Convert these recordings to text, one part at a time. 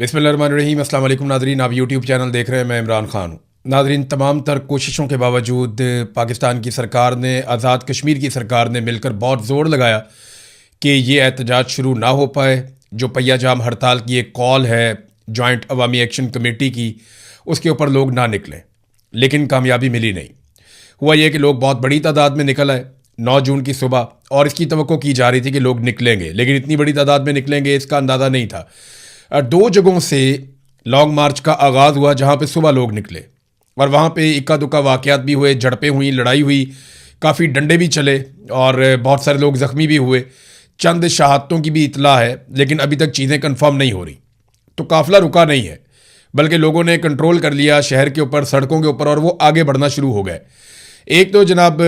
बिस्मिल्लाहिर्रहमानिर्रहीम। अस्सलाम वालेकुम नाज़रीन, आप यूट्यूब चैनल देख रहे हैं, मैं इमरान ख़ान हूँ। नाज़रीन, तमाम तर कोशिशों के बावजूद पाकिस्तान की सरकार ने, आज़ाद कश्मीर की सरकार ने मिलकर बहुत ज़ोर लगाया कि ये एहतजाज शुरू ना हो पाए। जो पहिया जाम हड़ताल की एक कॉल है जॉइंट अवामी एक्शन कमेटी की, उसके ऊपर लोग ना निकलें, लेकिन कामयाबी मिली नहीं। हुआ यह कि लोग बहुत बड़ी तादाद में निकल आए 9 जून की सुबह, और इसकी तवक्को की जा रही थी कि लोग निकलेंगे, लेकिन इतनी बड़ी तादाद में निकलेंगे इसका अंदाज़ा नहीं था। 2 जगहों से लॉन्ग मार्च का आगाज़ हुआ जहाँ पे सुबह लोग निकले, और वहाँ पे इक्का दुक्का वाक़यात भी हुए, झड़पें हुई, लड़ाई हुई, काफ़ी डंडे भी चले और बहुत सारे लोग ज़ख्मी भी हुए। चंद शहादतों की भी इतला है, लेकिन अभी तक चीज़ें कंफर्म नहीं हो रही। तो काफ़िला रुका नहीं है, बल्कि लोगों ने कंट्रोल कर लिया शहर के ऊपर, सड़कों के ऊपर, और वो आगे बढ़ना शुरू हो गए। एक तो जनाब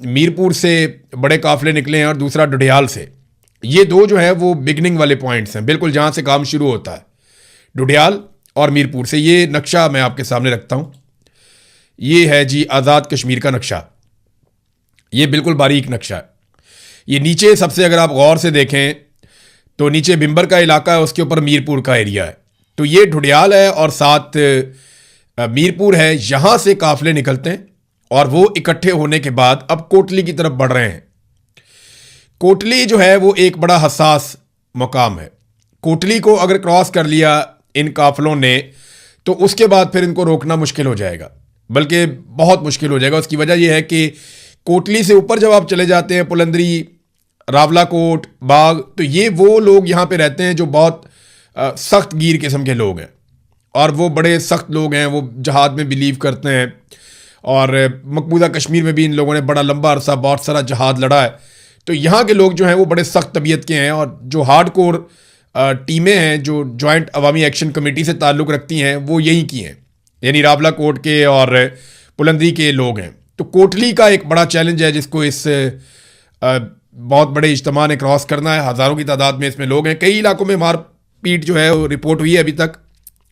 मीरपुर से बड़े काफ़िले निकले हैं और दूसरा डुडियाल से। ये दो जो है वो बिगनिंग वाले पॉइंट्स हैं, बिल्कुल जहाँ से काम शुरू होता है, डुडियाल और मीरपुर से। ये नक्शा मैं आपके सामने रखता हूँ। ये है जी आज़ाद कश्मीर का नक्शा। ये बिल्कुल बारीक नक्शा है। ये नीचे सबसे अगर आप गौर से देखें तो नीचे बिम्बर का इलाका है, उसके ऊपर मीरपुर का एरिया है। तो ये डुडियाल है और साथ मीरपुर है। यहाँ से काफ़िले निकलते हैं और वो इकट्ठे होने के बाद अब कोटली की तरफ बढ़ रहे हैं। कोटली जो है वो एक बड़ा हसास मुकाम है। कोटली को अगर क्रॉस कर लिया इन काफिलों ने तो उसके बाद फिर इनको रोकना मुश्किल हो जाएगा, बल्कि बहुत मुश्किल हो जाएगा। उसकी वजह यह है कि कोटली से ऊपर जब आप चले जाते हैं, पुलंदरी, रावलाकोट, बाग, तो ये वो लोग यहाँ पे रहते हैं जो बहुत सख्त गिर किस्म के लोग हैं, और वो बड़े सख्त लोग हैं। वो जहाद में बिलीव करते हैं, और मकबूजा कश्मीर में भी इन लोगों ने बड़ा लंबा अरसा बहुत सारा जहाद लड़ा है। तो यहाँ के लोग जो हैं वो बड़े सख्त तबीयत के हैं, और जो हार्ड कोर टीमें हैं जो जॉइंट अवामी एक्शन कमेटी से ताल्लुक़ रखती हैं वो यहीं की हैं, यानी रावलाकोट के और पुलंदरी के लोग हैं। तो कोटली का एक बड़ा चैलेंज है जिसको इस बहुत बड़े इज्तिमा ने क्रॉस करना है। हज़ारों की तादाद में इसमें लोग हैं। कई इलाकों में मारपीट जो है वो रिपोर्ट हुई है अभी तक,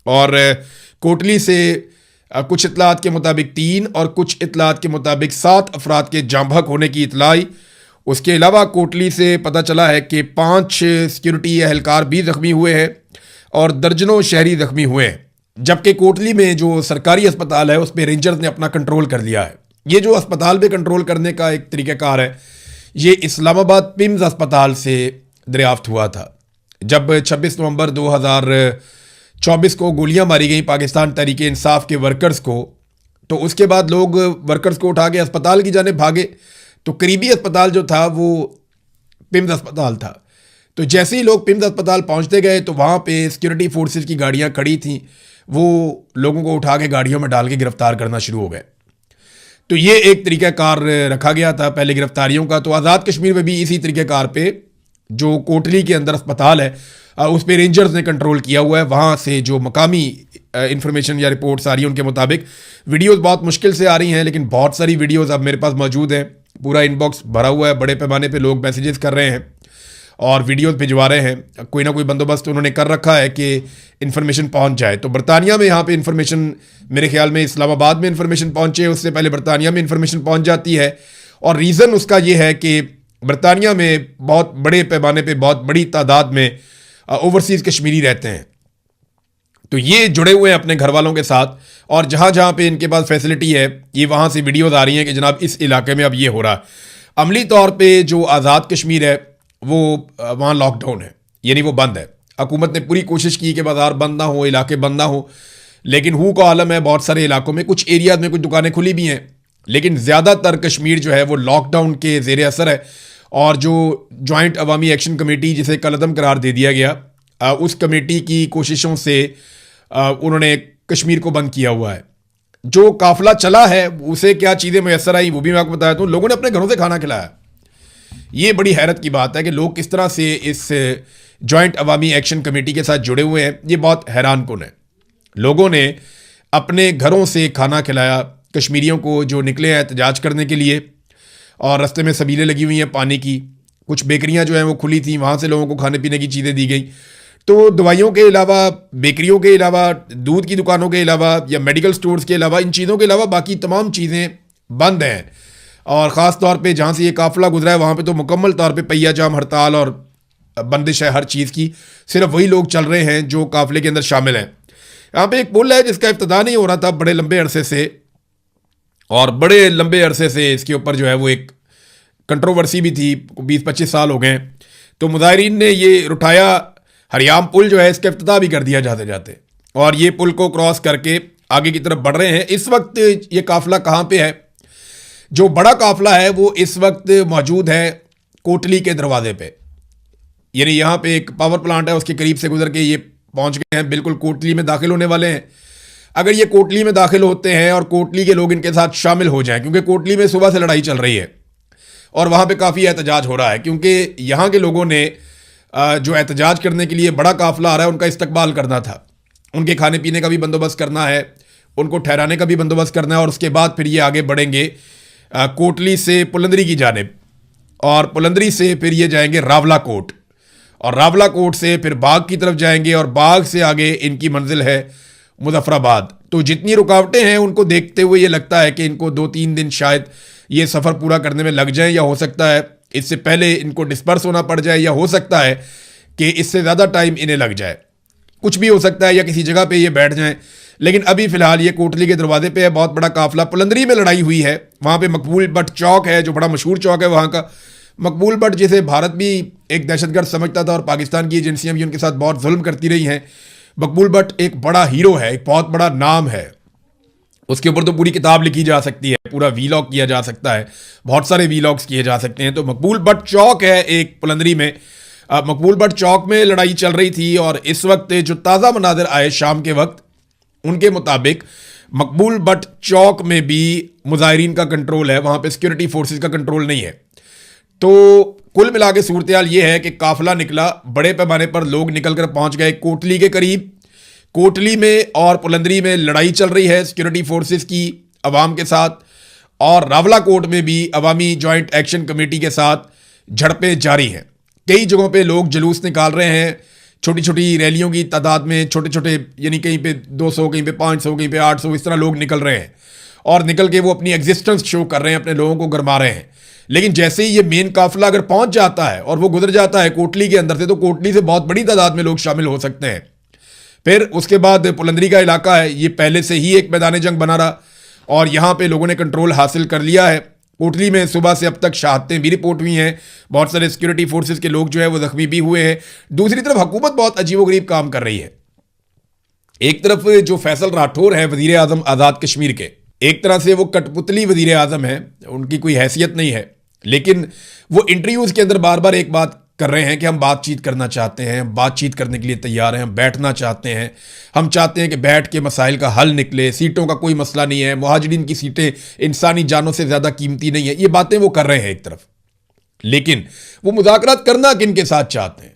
और कोटली से कुछ इतलात के मुताबिक 3 और कुछ इतलात के मुताबिक 7 अफराद के जाम बहक होने की इतला आई। उसके अलावा कोटली से पता चला है कि 5 सिक्योरिटी एहलकार भी ज़ख्मी हुए हैं और दर्जनों शहरी ज़ख्मी हुए हैं। जबकि कोटली में जो सरकारी अस्पताल है उस पर रेंजर्स ने अपना कंट्रोल कर लिया है। ये जो अस्पताल पे कंट्रोल करने का एक तरीक़ाकार है, ये इस्लामाबाद पिम्स अस्पताल से दरियाफ्त हुआ था। जब 26 नवंबर 2024 को गोलियां मारी गई पाकिस्तान तहरीक इंसाफ के वर्कर्स को, तो उसके बाद लोग वर्कर्स को उठा के अस्पताल की जाने भागे। तो करीबी अस्पताल जो था वो पिम्स अस्पताल था। तो जैसे ही लोग पिम्स अस्पताल पहुंचते गए तो वहाँ पे सिक्योरिटी फोर्सेस की गाड़ियाँ खड़ी थीं, वो लोगों को उठा के गाड़ियों में डाल के गिरफ्तार करना शुरू हो गए। तो ये एक तरीक़ाकार रखा गया था पहले गिरफ्तारियों का। तो आज़ाद कश्मीर में भी इसी तरीक़ाकार पे जो कोटली के अंदर अस्पताल है उस पर रेंजर्स ने कंट्रोल किया हुआ है। वहाँ से जो मकामी इंफॉर्मेशन या रिपोर्ट्स आ रही हैं उनके मुताबिक वीडियोज़ बहुत मुश्किल से आ रही हैं, लेकिन बहुत सारी वीडियोज़ अब मेरे पास मौजूद हैं। पूरा इनबॉक्स भरा हुआ है, बड़े पैमाने पे लोग मैसेजेस कर रहे हैं और वीडियोस भिजवा रहे हैं। कोई ना कोई बंदोबस्त उन्होंने कर रखा है कि इन्फॉर्मेशन पहुंच जाए। तो बरतानिया में यहाँ पे इन्फॉर्मेशन, मेरे ख्याल में इस्लामाबाद में इन्फॉर्मेशन पहुंचे, उससे पहले बरतानिया में इन्फॉर्मेशन पहुंच जाती है। और रीज़न उसका ये है कि बरतानिया में बहुत बड़े पैमाने पर बहुत बड़ी तादाद में ओवरसीज़ कश्मीरी रहते हैं। तो ये जुड़े हुए हैं अपने घर वालों के साथ, और जहाँ जहाँ पे इनके पास फैसिलिटी है ये वहाँ से वीडियोज़ आ रही हैं कि जनाब इस इलाके में अब ये हो रहा है। अमली तौर पे जो आज़ाद कश्मीर है वो वहाँ लॉकडाउन है, यानी वो बंद है। हुकूमत ने पूरी कोशिश की कि बाज़ार बंद ना हो, इलाके बंद ना हो, लेकिन हू का आलम है बहुत सारे इलाकों में। कुछ एरियाज़ में कुछ दुकानें खुली भी हैं, लेकिन ज़्यादातर कश्मीर जो है वो लॉकडाउन के ज़ेर असर है। और जो जॉइंट अवामी एक्शन कमेटी जिसे कलअदम करार दे दिया गया, उस कमेटी की कोशिशों से उन्होंने कश्मीर को बंद किया हुआ है। जो काफिला चला है उसे क्या चीज़ें मैसर आई वो भी मैं आपको बताया। तो लोगों ने अपने घरों से खाना खिलाया। ये बड़ी हैरत की बात है कि लोग किस तरह से इस जॉइंट अवामी एक्शन कमेटी के साथ जुड़े हुए हैं। ये बहुत हैरान कुन है। लोगों ने अपने घरों से खाना खिलाया कश्मीरियों को जो निकले हैं एहतजाज करने के लिए, और रास्ते में सबीलें लगी हुई हैं पानी की। कुछ बेकरियाँ जो हैं वो खुली थी, वहाँ से लोगों को खाने पीने की चीज़ें दी गई। तो दवाइयों के अलावा, बेकरियों के अलावा, दूध की दुकानों के अलावा या मेडिकल स्टोर्स के अलावा, इन चीज़ों के अलावा बाकी तमाम चीज़ें बंद हैं। और ख़ास तौर पे जहाँ से ये काफ़िला गुजरा है वहाँ पे तो मुकम्मल तौर पे पहिया जाम हड़ताल और बंदिश है हर चीज़ की, सिर्फ वही लोग चल रहे हैं जो काफिले के अंदर शामिल हैं। यहाँ पे एक पुल है जिसका इफ्तिताह नहीं हो रहा था बड़े लंबे अरसे से, और बड़े लंबे अरसे से इसके ऊपर जो है वो एक कंट्रोवर्सी भी थी, 20-25 साल हो गए। तो मुजाहिरीन ने ये रुठाया हरियाम पुल जो है इसका इफ्तिताह भी कर दिया जाते जाते, और ये पुल को क्रॉस करके आगे की तरफ बढ़ रहे हैं। इस वक्त ये काफिला कहाँ पे है? जो बड़ा काफिला है वो इस वक्त मौजूद है कोटली के दरवाजे पे, यानी यहाँ पे एक पावर प्लांट है उसके करीब से गुजर के ये पहुंच गए हैं, बिल्कुल कोटली में दाखिल होने वाले हैं। अगर ये कोटली में दाखिल होते हैं और कोटली के लोग इनके साथ शामिल हो जाएं, क्योंकि कोटली में सुबह से लड़ाई चल रही है और वहाँ पे काफ़ी एहतजाज हो रहा है, क्योंकि यहाँ के लोगों ने जो एहतजाज करने के लिए बड़ा काफिला आ रहा है उनका इस्तकबाल करना था, उनके खाने पीने का भी बंदोबस्त करना है, उनको ठहराने का भी बंदोबस्त करना है, और उसके बाद फिर ये आगे बढ़ेंगे कोटली से पुलंदरी की जानिब, और पुलंदरी से फिर ये जाएंगे रावला कोट, और रावला कोट से फिर बाग की तरफ जाएंगे, और बाग से आगे इनकी मंजिल है मुजफ्फराबाद। तो जितनी रुकावटें हैं उनको देखते हुए ये लगता है कि इनको 2-3 दिन शायद ये सफ़र पूरा करने में लग जाए, या हो सकता है इससे पहले इनको डिस्पर्स होना पड़ जाए, या हो सकता है कि इससे ज़्यादा टाइम इन्हें लग जाए, कुछ भी हो सकता है, या किसी जगह पे ये बैठ जाएं। लेकिन अभी फ़िलहाल ये कोटली के दरवाजे पे है बहुत बड़ा काफिला। पुलंदरी में लड़ाई हुई है, वहाँ पे मकबूल भट्ट चौक है जो बड़ा मशहूर चौक है वहाँ का। मकबूल भट्ट जिसे भारत भी एक दहशतगर्द समझता था और पाकिस्तान की एजेंसियाँ भी उनके साथ बहुत जुल्म करती रही हैं। मकबूल भट्ट एक बड़ा हीरो है, एक बहुत बड़ा नाम है, उसके ऊपर तो पूरी किताब लिखी जा सकती है, पूरा वीलॉग किया जा सकता है, बहुत सारे वीलॉग्स किए जा सकते हैं। तो मकबूल भट्ट चौक है एक पुलंदरी में, मकबूल भट्ट चौक में लड़ाई चल रही थी, और इस वक्त जो ताज़ा मनाजिर आए शाम के वक्त उनके मुताबिक मकबूल भट्ट चौक में भी मुजाहिरीन का कंट्रोल है, वहाँ पे सिक्योरिटी फोर्सेस का कंट्रोल नहीं है। तो कुल मिला के सूरत हाल ये है कि काफिला निकला, बड़े पैमाने पर लोग निकल कर पहुँच गए कोटली के करीब। कोटली में और पुलंदरी में लड़ाई चल रही है सिक्योरिटी फोर्सेस की अवाम के साथ, और रावला कोट में भी अवामी जॉइंट एक्शन कमेटी के साथ झड़पें जारी हैं। कई जगहों पे लोग जुलूस निकाल रहे हैं, छोटी छोटी रैलियों की तादाद में, छोटे छोटे, यानी कहीं पे 200, कहीं पे 500, कहीं पे 800, इस तरह लोग निकल रहे हैं, और निकल के वो अपनी एग्जिस्टेंस शो कर रहे हैं, अपने लोगों को गरमा रहे हैं। लेकिन जैसे ही ये मेन काफिला अगर पहुंच जाता है और वो गुजर जाता है कोटली के अंदर से, तो कोटली से बहुत बड़ी तादाद में लोग शामिल हो सकते हैं। फिर उसके बाद पुलंदरी का इलाका है, ये पहले से ही एक मैदान जंग बना रहा, और यहाँ पे लोगों ने कंट्रोल हासिल कर लिया है। कोटली में सुबह से अब तक शहादतें भी रिपोर्ट हुई हैं, बहुत सारे सिक्योरिटी फोर्सेस के लोग जो है वो जख्मी भी हुए हैं। दूसरी तरफ हुकूमत बहुत अजीबोगरीब काम कर रही है। एक तरफ जो फैसल राठौर है वजीर आजम आज़ाद कश्मीर के, एक तरह से वो कठपुतली वजीर आजम है, उनकी कोई हैसियत नहीं है, लेकिन वो इंटरव्यूज़ के अंदर बार बार एक बात कर रहे हैं कि हम बातचीत करना चाहते हैं, बातचीत करने के लिए तैयार हैं, हम बैठना चाहते हैं, हम चाहते हैं कि बैठ के मसाइल का हल निकले, सीटों का कोई मसला नहीं है, मुहाजिरीन की सीटें इंसानी जानों से ज़्यादा कीमती नहीं है, ये बातें वो कर रहे हैं एक तरफ। लेकिन वो मुज़ाकरात करना किन के साथ चाहते हैं?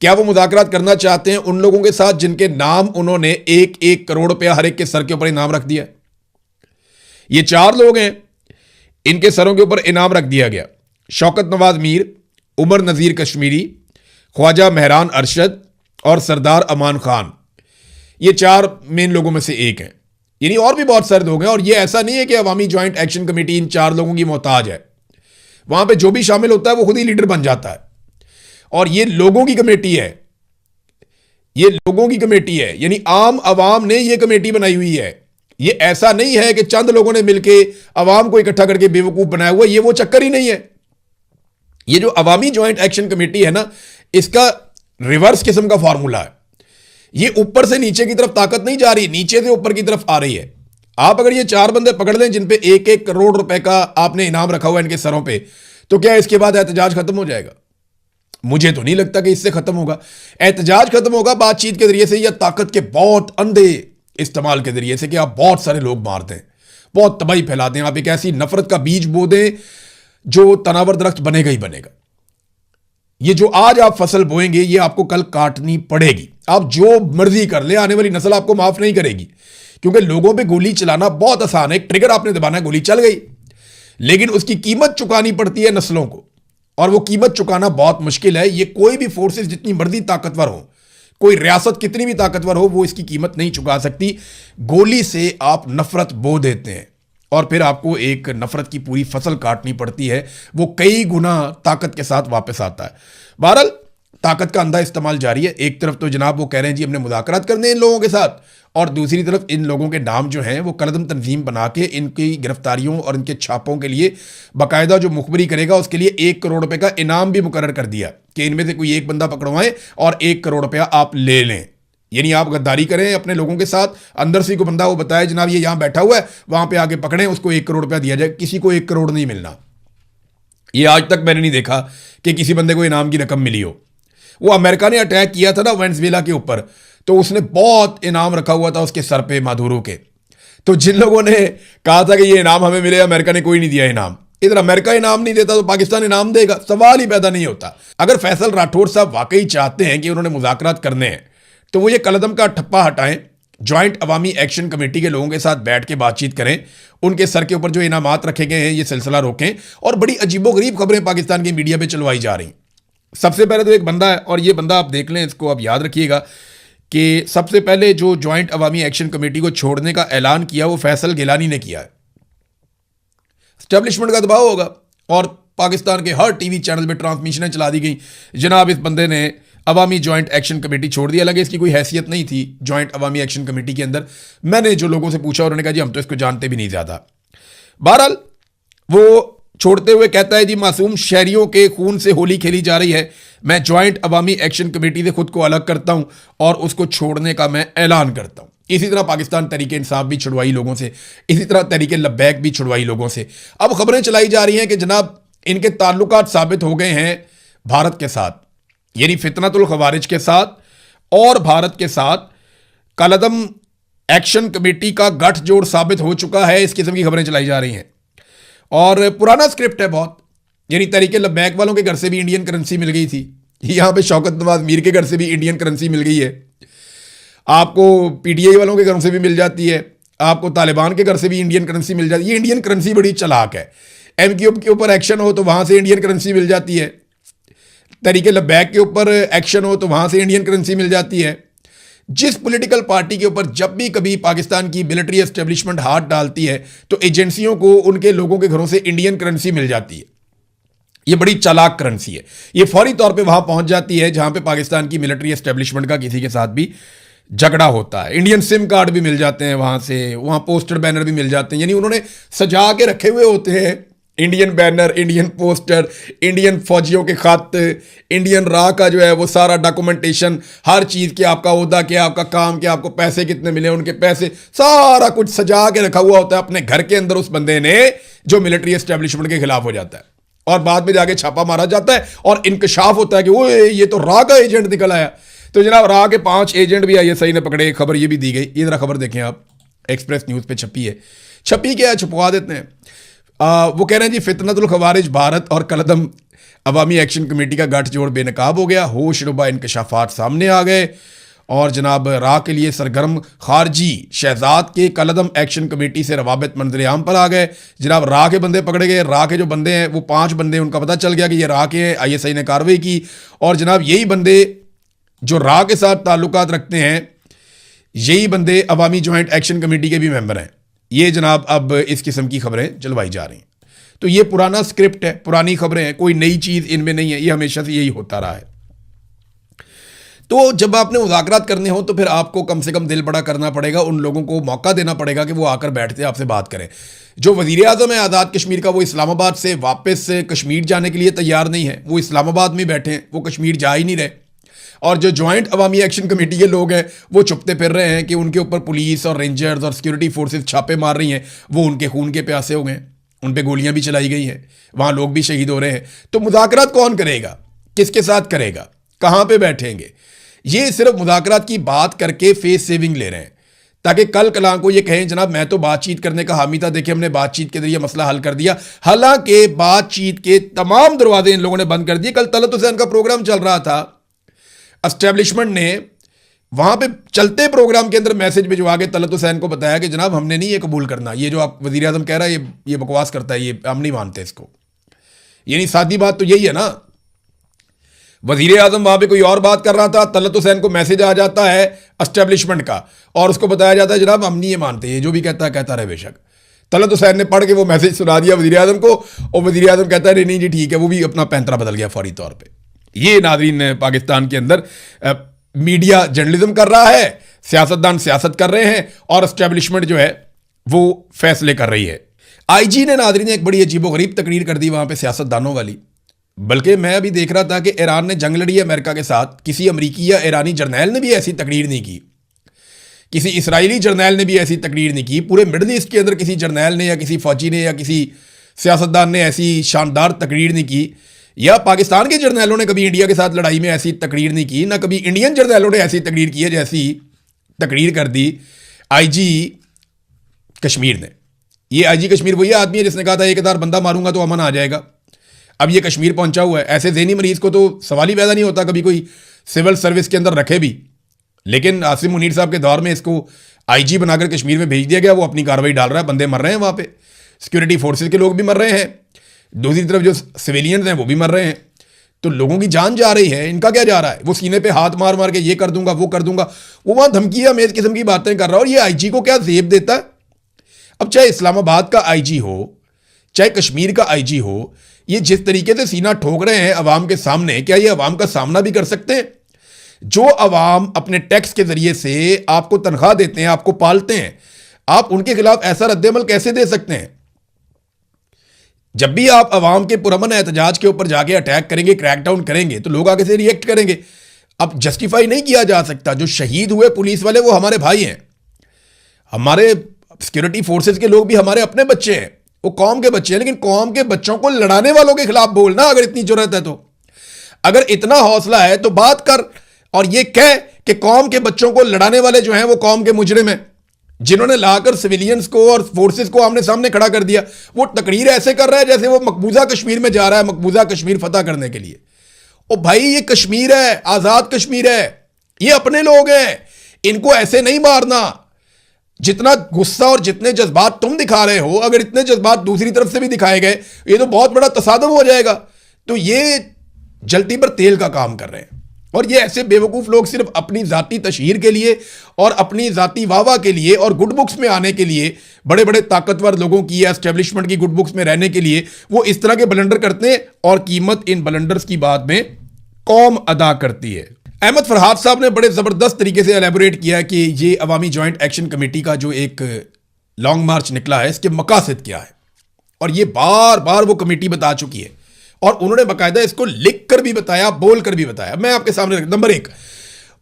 क्या वो मुज़ाकरात करना चाहते हैं उन लोगों के साथ जिनके नाम उन्होंने 1-1 करोड़ रुपया हर एक के सर के ऊपर इनाम रख दिया? ये 4 लोग हैं, इनके सरों के ऊपर इनाम रख दिया गया। शौकत नवाज मीर, उमर नज़ीर कश्मीरी, ख्वाजा मेहरान अरशद और सरदार अमान खान, ये 4 मेन लोगों में से एक हैं। यानी और भी बहुत सारे लोग हैं, और ये ऐसा नहीं है कि अवामी जॉइंट एक्शन कमेटी इन 4 लोगों की मोहताज है। वहां पे जो भी शामिल होता है वो खुद ही लीडर बन जाता है, और ये लोगों की कमेटी है, ये लोगों की कमेटी है, यानी आम अवाम ने ये कमेटी बनाई हुई है। ये ऐसा नहीं है कि चंद लोगों ने मिलकर अवाम को इकट्ठा करके बेवकूफ बनाया हुआ, ये वो चक्कर ही नहीं है। ये जो अवामी जॉइंट एक्शन कमेटी है ना, इसका रिवर्स किस्म का फॉर्मूला है। ये ऊपर से नीचे की तरफ ताकत नहीं जा रही, नीचे से ऊपर की तरफ आ रही है। आप अगर ये 4 बंदे पकड़ लें जिन पे 1-1 करोड़ रुपए का आपने इनाम रखा हुआ है इनके सरों पे, तो क्या इसके बाद एहतजाज खत्म हो जाएगा? मुझे तो नहीं लगता कि इससे खत्म होगा। एहतजाज खत्म होगा बातचीत के जरिए से, या ताकत के बहुत अंधे इस्तेमाल के जरिए से, कि आप बहुत सारे लोग मार दें, बहुत तबाही फैला दें, आप एक ऐसी नफरत का बीज बो दें जो तनावर दरख्त बनेगा ही बनेगा। ये जो आज आप फसल बोएंगे ये आपको कल काटनी पड़ेगी। आप जो मर्जी कर ले, आने वाली नस्ल आपको माफ नहीं करेगी, क्योंकि लोगों पे गोली चलाना बहुत आसान है। एक ट्रिगर आपने दबाना है, गोली चल गई, लेकिन उसकी कीमत चुकानी पड़ती है नस्लों को, और वो कीमत चुकाना बहुत मुश्किल है। ये कोई भी फोर्सेस जितनी मर्जी ताकतवर हो, कोई रियासत कितनी भी ताकतवर हो, वो इसकी कीमत नहीं चुका सकती। गोली से आप नफरत बो देते हैं और फिर आपको एक नफरत की पूरी फसल काटनी पड़ती है, वो कई गुना ताकत के साथ वापस आता है। बहरहाल ताकत का अंधा इस्तेमाल जारी है। एक तरफ तो जनाब वो कह रहे हैं जी हमने मुज़ाकरात करने हैं इन लोगों के साथ, और दूसरी तरफ इन लोगों के नाम जो हैं वो कलदम तंजीम बना के इनकी गिरफ्तारियों और इनके छापों के लिए बाकायदा जो मुखबरी करेगा उसके लिए 1 करोड़ रुपए का इनाम भी मुकर्रर कर दिया कि इनमें से कोई एक बंदा पकड़वाएं और 1 करोड़ रुपया आप ले लें। यानी आप गद्दारी करें अपने लोगों के साथ, अंदर से कोई बंदा वो बताए जनाब ये यहाँ बैठा हुआ है, वहां पे आगे पकड़ें, उसको 1 करोड़ रुपया दिया जाए। किसी को 1 करोड़ नहीं मिलना। ये आज तक मैंने नहीं देखा कि किसी बंदे को इनाम की रकम मिली हो। वो अमेरिका ने अटैक किया था ना वेनेजुएला के ऊपर, तो उसने बहुत इनाम रखा हुआ था उसके सर पे मादुरो के। तो जिन लोगों ने कहा था कि ये इनाम हमें मिले, अमेरिका ने कोई नहीं दिया इनाम। इधर अमेरिका इनाम नहीं देता तो पाकिस्तान इनाम देगा? सवाल ही पैदा नहीं होता। अगर फैसल राठौर साहब वाकई चाहते हैं कि उन्होंने मुज़ाकरात करने हैं तो वो ये कलदम का ठप्पा हटाएं, ज्वाइंट अवामी एक्शन कमेटी के लोगों के साथ बैठ के बातचीत करें, उनके सर के ऊपर जो इनामात रखे गए हैं ये सिलसिला रोकें। और बड़ी अजीबोगरीब खबरें पाकिस्तान की मीडिया पे चलवाई जा रही। सबसे पहले तो एक बंदा है, और ये बंदा आप देख लें, इसको आप याद रखिएगा कि सबसे पहले जो ज्वाइंट अवामी एक्शन कमेटी को छोड़ने का ऐलान किया वो फैसल गिलानी ने किया है। एस्टेब्लिशमेंट का दबाव होगा और पाकिस्तान के हर टीवी चैनल पे ट्रांसमिशनें चला दी गई, जनाब इस बंदे ने अवामी ज्वाइंट एक्शन कमेटी छोड़ दिया। लगे इसकी कोई हैसियत नहीं थी ज्वाइंट अवामी एक्शन कमेटी के अंदर। मैंने जो लोगों से पूछा उन्होंने कहा जी हम तो इसको जानते भी नहीं ज़्यादा। बहरहाल वो छोड़ते हुए कहता है जी मासूम शहरियों के खून से होली खेली जा रही है, मैं ज्वाइंट अवामी एक्शन कमेटी से खुद को अलग करता हूं और उसको छोड़ने का मैं ऐलान करता हूं। इसी तरह पाकिस्तान तहरीक इंसाफ भी छुड़वाई लोगों से, इसी तरह तहरीक लब्बैक भी छुड़वाई लोगों से। अब खबरें चलाई जा रही हैं कि जनाब इनके ताल्लुकात साबित हो गए हैं भारत के साथ, यानी फितनतुल खवारिज के साथ और भारत के साथ कलदम एक्शन कमेटी का गठजोड़ साबित हो चुका है। इस किस्म की खबरें चलाई जा रही हैं और पुराना स्क्रिप्ट है बहुत। यानी तहरीक लब्बैक वालों के घर से भी इंडियन करेंसी मिल गई थी, यहाँ पे शौकत नवाज मीर के घर से भी इंडियन करेंसी मिल गई है, आपको पीटीआई वालों के घर से भी मिल जाती है, आपको तालिबान के घर से भी इंडियन करेंसी मिल जाती है। ये इंडियन करेंसी बड़ी चालाक है। एमक्यूएम के ऊपर एक्शन हो तो वहां से इंडियन करेंसी मिल जाती है, तहरीक लब्बैक के ऊपर एक्शन हो तो वहां से इंडियन करेंसी मिल जाती है। जिस पॉलिटिकल पार्टी के ऊपर जब भी कभी पाकिस्तान की मिलिट्री एस्टेब्लिशमेंट हाथ डालती है तो एजेंसियों को उनके लोगों के घरों से इंडियन करेंसी मिल जाती है। ये बड़ी चालाक करेंसी है, ये फौरी तौर पे वहां पहुंच जाती है जहां पे पाकिस्तान की मिलिट्री एस्टेब्लिशमेंट का किसी के साथ भी झगड़ा होता है। इंडियन सिम कार्ड भी मिल जाते हैं वहां से, वहां पोस्टर बैनर भी मिल जाते हैं, यानी उन्होंने सजा के रखे हुए होते हैं Indian banner, Indian poster, Indian फौजियों के खत, इंडियन राह का जो है वो सारा डॉक्यूमेंटेशन, हर चीज़ के आपका ओहदा क्या, आपका काम क्या, आपको पैसे कितने मिले, उनके पैसे, सारा कुछ सजा के रखा हुआ होता है अपने घर के अंदर उस बंदे ने जो मिलिट्री एस्टेब्लिशमेंट के खिलाफ हो जाता है। और बाद में जाके छापा मारा जाता है और इंकशाफ होता है कि वो ये तो राह का एजेंट निकल आया। तो जनाब राह के 5 एजेंट भी आईएसआई ने पकड़े, खबर ये भी दी गई। ये जरा खबर देखें आप, एक्सप्रेस न्यूज़ पे छपी है। छपी क्या है, छुपवा देते हैं। वो कह रहे हैं जी फितनतुल खवारिज भारत और कलदम अवामी एक्शन कमेटी का गठजोड़ बेनकाब हो गया, होश रुबा इंकशाफात सामने आ गए और जनाब राह के लिए सरगर्म खारजी शहजाद के कलदम एक्शन कमेटी से रवाबित मंजर आम पर आ गए। जनाब राह के बंदे पकड़े गए। राह के जो बंदे हैं वो 5 बंदे, उनका पता चल गया कि ये राह के हैं, आईएसआई ने कार्रवाई की और जनाब यही बंदे जो राह के साथ ताल्लुकात रखते हैं, यही बंदे अवामी ज्वाइंट एक्शन कमेटी के भी मेंबर हैं। ये जनाब अब इस किस्म की खबरें चलवाई जा रही हैं। तो ये पुराना स्क्रिप्ट है, पुरानी खबरें हैं, कोई नई चीज़ इनमें नहीं है, ये हमेशा से यही होता रहा है। तो जब आपने मुज़ाकरात करने हो तो फिर आपको कम से कम दिल बड़ा करना पड़ेगा, उन लोगों को मौका देना पड़ेगा कि वो आकर बैठते आपसे बात करें। जो वज़ीर आज़म है आज़ाद कश्मीर का, वो इस्लामाबाद से वापस कश्मीर जाने के लिए तैयार नहीं है, वो इस्लामाबाद में बैठे हैं, वो कश्मीर जा ही नहीं रहे। और जो ज्वाइंट अवामी एक्शन कमेटी के लोग हैं वो छुपते फिर रहे हैं कि उनके ऊपर पुलिस और रेंजर्स और सिक्योरिटी फोर्सेस छापे मार रही हैं, वो उनके खून के प्यासे हो गए, उन पे गोलियां भी चलाई गई हैं, वहाँ लोग भी शहीद हो रहे हैं। तो मुज़ाकरात कौन करेगा, किसके साथ करेगा, कहाँ पे बैठेंगे? ये सिर्फ मुज़ाकरात की बात करके फेस सेविंग ले रहे हैं ताकि कल कलां को ये कहें जनाब मैं तो बातचीत करने का हामी था, देखिए हमने बातचीत के जरिए मसला हल कर दिया। हालांकि बातचीत के तमाम दरवाजे इन लोगों ने बंद कर दिए। कल तलत हुसैन का प्रोग्राम चल रहा था, एस्टेब्लिशमेंट ने वहां पे चलते प्रोग्राम के अंदर मैसेज भिजवा के तलत हुसैन को बताया कि जनाब हमने नहीं ये कबूल करना, ये जो आप वज़ीर आज़म कह रहा है ये बकवास करता है, ये हम नहीं मानते इसको। यानी सादी बात तो यही है ना, वज़ीर आज़म वहां पे कोई और बात कर रहा था, तलत हुसैन को मैसेज आ जाता है एस्टेब्लिशमेंट का और उसको बताया जाता है जनाब हम नहीं ये मानते, ये जो भी कहता है कहता रहे बेशक। तलत हुसैन ने पढ़ के वो मैसेज सुना दिया वज़ीर आज़म को और वज़ीर आज़म कहता है नहीं जी ठीक है, वो भी अपना पैंतरा बदल गया फौरी तौर पर। ये नाज़रीन पाकिस्तान के अंदर मीडिया जर्नलिज्म कर रहा है, सियासतदान सियासत कर रहे हैं और एस्टेब्लिशमेंट जो है वो फैसले कर रही है। आईजी ने नाज़रीन एक बड़ी अजीबोगरीब तकरीर कर दी वहां पे सियासतदानों वाली। बल्कि मैं अभी देख रहा था कि ईरान ने जंग लड़ी अमेरिका के साथ, किसी अमरीकी या ईरानी जर्नैल ने भी ऐसी तकरीर नहीं की, किसी इसराइली जर्नैल ने भी ऐसी तकरीर नहीं की, पूरे मिडल ईस्ट के अंदर किसी जर्नैल ने या किसी फौजी ने या किसी सियासतदान ने ऐसी शानदार तकरीर नहीं की, या पाकिस्तान के जर्नैलों ने कभी इंडिया के साथ लड़ाई में ऐसी तकरीर नहीं की, ना कभी इंडियन जर्नैलों ने ऐसी तकरीर की है जैसी तकरीर कर दी आईजी कश्मीर ने। ये आईजी कश्मीर वही आदमी है जिसने कहा था 1000 बंदा मारूंगा तो अमन आ जाएगा। अब ये कश्मीर पहुंचा हुआ है। ऐसे ज़हनी मरीज को तो सवाल ही पैदा नहीं होता कभी कोई सिविल सर्विस के अंदर रखे भी, लेकिन आसिम मुनीर साहब के दौर में इसको आईजी बनाकर कश्मीर में भेज दिया गया। वो अपनी कार्रवाई डाल रहा है, बंदे मर रहे हैं वहाँ पे, सिक्योरिटी फोर्सेज के लोग भी मर रहे हैं, दूसरी तरफ जो सिविलियंस हैं वो भी मर रहे हैं। तो लोगों की जान जा रही है, इनका क्या जा रहा है? वो सीने पे हाथ मार मार के ये कर दूंगा वो कर दूंगा, वो वहाँ धमकियाँ मेज किस्म की बातें कर रहा है। और ये आईजी को क्या जेब देता है? अब चाहे इस्लामाबाद का आईजी हो, चाहे कश्मीर का आईजी हो, ये जिस तरीके से सीना ठोक रहे हैं अवाम के सामने, क्या ये अवाम का सामना भी कर सकते हैं? जो अवाम अपने टैक्स के जरिए से आपको तनख्वाह देते हैं, आपको पालते हैं, आप उनके खिलाफ ऐसा रद्देमल कैसे दे सकते हैं? जब भी आप अवाम के पुरअमन एहतजाज के ऊपर जाके अटैक करेंगे, क्रैकडाउन करेंगे, तो लोग आगे से रिएक्ट करेंगे। अब जस्टिफाई नहीं किया जा सकता, जो शहीद हुए पुलिस वाले वो हमारे भाई हैं, हमारे सिक्योरिटी फोर्सेज के लोग भी हमारे अपने बच्चे हैं, वो कौम के बच्चे हैं। लेकिन कौम के बच्चों को लड़ाने वालों के खिलाफ बोलना, अगर इतनी जरूरत है तो, अगर इतना हौसला है तो बात कर और ये कह कि कौम के बच्चों को लड़ाने वाले जो हैं वो कौम के मुजरिम हैं, जिन्होंने लाकर सिविलियंस को और फोर्सेस को आमने सामने खड़ा कर दिया। वो तकरीर ऐसे कर रहा है जैसे वो मकबूजा कश्मीर में जा रहा है, मकबूजा कश्मीर फतह करने के लिए। ओ भाई, ये कश्मीर है, आजाद कश्मीर है, ये अपने लोग हैं, इनको ऐसे नहीं मारना। जितना गुस्सा और जितने जज्बात तुम दिखा रहे हो, अगर इतने जज्बात दूसरी तरफ से भी दिखाए गए, ये तो बहुत बड़ा तसादम हो जाएगा। तो ये जलती पर तेल का काम कर रहे हैं। और ये ऐसे बेवकूफ़ लोग सिर्फ अपनी ज़ाती तशहीर के लिए और अपनी ज़ाती वाहवा के लिए और गुड बुक्स में आने के लिए, बड़े बड़े ताकतवर लोगों की या एस्टेब्लिशमेंट की गुड बुक्स में रहने के लिए वो इस तरह के ब्लंडर करते हैं, और कीमत इन ब्लंडर्स की बाद में कौम अदा करती है। अहमद फरहाद साहब ने बड़े ज़बरदस्त तरीके से एलेबोरेट किया कि ये अवामी जॉइंट एक्शन कमेटी का जो एक लॉन्ग मार्च निकला है, इसके मकासद क्या है। और ये बार बार वो कमेटी बता चुकी है, और उन्होंने बाकायदा इसको लिख कर भी बताया, बोल कर भी बताया। मैं आपके सामने नंबर 1,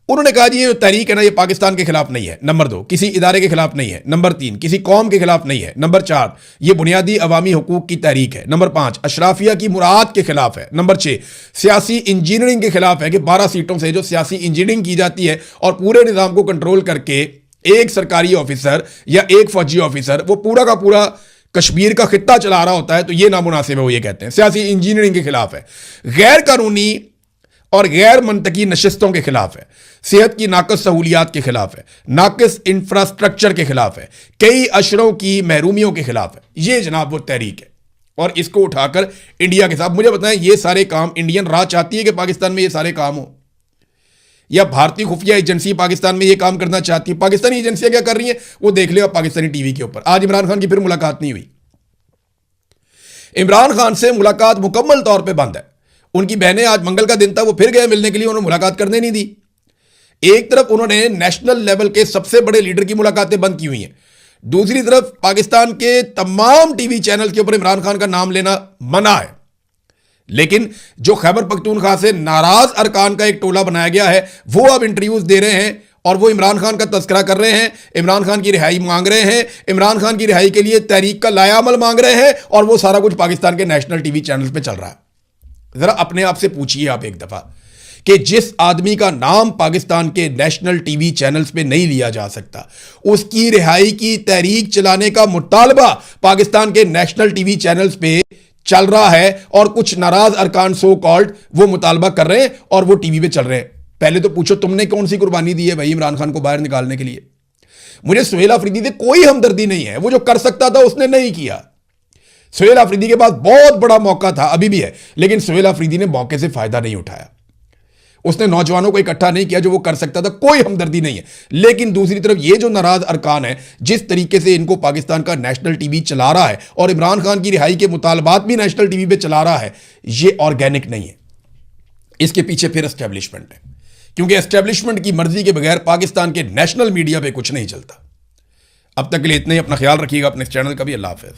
उन्होंने कहा जी ये तहरीक है ना, ये पाकिस्तान के खिलाफ नहीं है। नंबर 2, किसी इदारे के खिलाफ नहीं है। नंबर 3, किसी कौम के खिलाफ नहीं है। नंबर 4, ये बुनियादी अवामी हुकूक की तहरीक है। नंबर 5, अशराफिया की मुराद के खिलाफ है। नंबर 6, सियासी इंजीनियरिंग के खिलाफ है कि 12 सीटों से जो सियासी इंजीनियरिंग की जाती है और पूरे निज़ाम को कंट्रोल करके एक सरकारी ऑफिसर या एक फौजी ऑफिसर वो पूरा का पूरा कश्मीर का खित्ता चला रहा होता है, तो ये नामुनासिब है। वो ये कहते हैं सियासी इंजीनियरिंग के खिलाफ है, गैर कानूनी और गैर मंतकी नशिस्तों के खिलाफ है, सेहत की नाकस सहूलियात के खिलाफ है, नाकस इंफ्रास्ट्रक्चर के खिलाफ है, कई अशरों की महरूमियों के खिलाफ है। ये जनाब वो तहरीक है, और इसको उठाकर इंडिया के साथ, मुझे बताएं ये सारे काम इंडियन राह चाहती है कि पाकिस्तान में ये सारे काम हो, या भारतीय खुफिया एजेंसी पाकिस्तान में ये काम करना चाहती है? पाकिस्तानी एजेंसियां क्या कर रही हैं वो देख ले आप पाकिस्तानी टीवी के ऊपर। आज इमरान खान की फिर मुलाकात नहीं हुई, इमरान खान से मुलाकात मुकम्मल तौर पे बंद है। उनकी बहनें, आज मंगल का दिन था, वो फिर गए मिलने के लिए, उन्होंने मुलाकात करने नहीं दी। एक तरफ उन्होंने नेशनल लेवल के सबसे बड़े लीडर की मुलाकातें बंद की हुई हैं, दूसरी तरफ पाकिस्तान के तमाम टीवी चैनल के ऊपर इमरान खान का नाम लेना मना है। लेकिन जो खैबर पख्तूनख्वा से नाराज अरकान का एक टोला बनाया गया है, वो अब इंटरव्यूज दे रहे हैं और वो इमरान खान का तस्करा कर रहे हैं, इमरान खान की रिहाई मांग रहे हैं, इमरान खान की रिहाई के लिए तहरीक का लायामल मांग रहे हैं, और वो सारा कुछ पाकिस्तान के नेशनल टीवी चैनल पे चल रहा है। जरा अपने आप से पूछिए आप एक दफा कि जिस आदमी का नाम पाकिस्तान के नेशनल टीवी चैनल्स पे नहीं लिया जा सकता, उसकी रिहाई की तहरीक चलाने का मुतालबा पाकिस्तान के नेशनल टीवी चैनल्स पे चल रहा है, और कुछ नाराज अरकान सो कॉल्ड वो मुतालबा कर रहे हैं और वो टीवी पे चल रहे हैं। पहले तो पूछो तुमने कौन सी कुर्बानी दी है भाई इमरान खान को बाहर निकालने के लिए? मुझे सुहेल अफरीदी से कोई हमदर्दी नहीं है, वो जो कर सकता था उसने नहीं किया। सुहेल अफरीदी के पास बहुत बड़ा मौका था, अभी भी है, लेकिन सुहेल अफरीदी ने मौके से फायदा नहीं उठाया। उसने नौजवानों को इकट्ठा नहीं किया जो वो कर सकता था, कोई हमदर्दी नहीं है। लेकिन दूसरी तरफ ये जो नाराज अरकान है, जिस तरीके से इनको पाकिस्तान का नेशनल टीवी चला रहा है और इमरान खान की रिहाई के मुतालबात भी नेशनल टीवी पे चला रहा है, ये ऑर्गेनिक नहीं है। इसके पीछे फिर एस्टेब्लिशमेंट है, क्योंकि एस्टेब्लिशमेंट की मर्जी के बगैर पाकिस्तान के नेशनल मीडिया पे कुछ नहीं चलता। अब तक के लिए इतने ही। अपना ख्याल रखिएगा, अपने इस चैनल का भी। अल्लाह हाफ़िज़।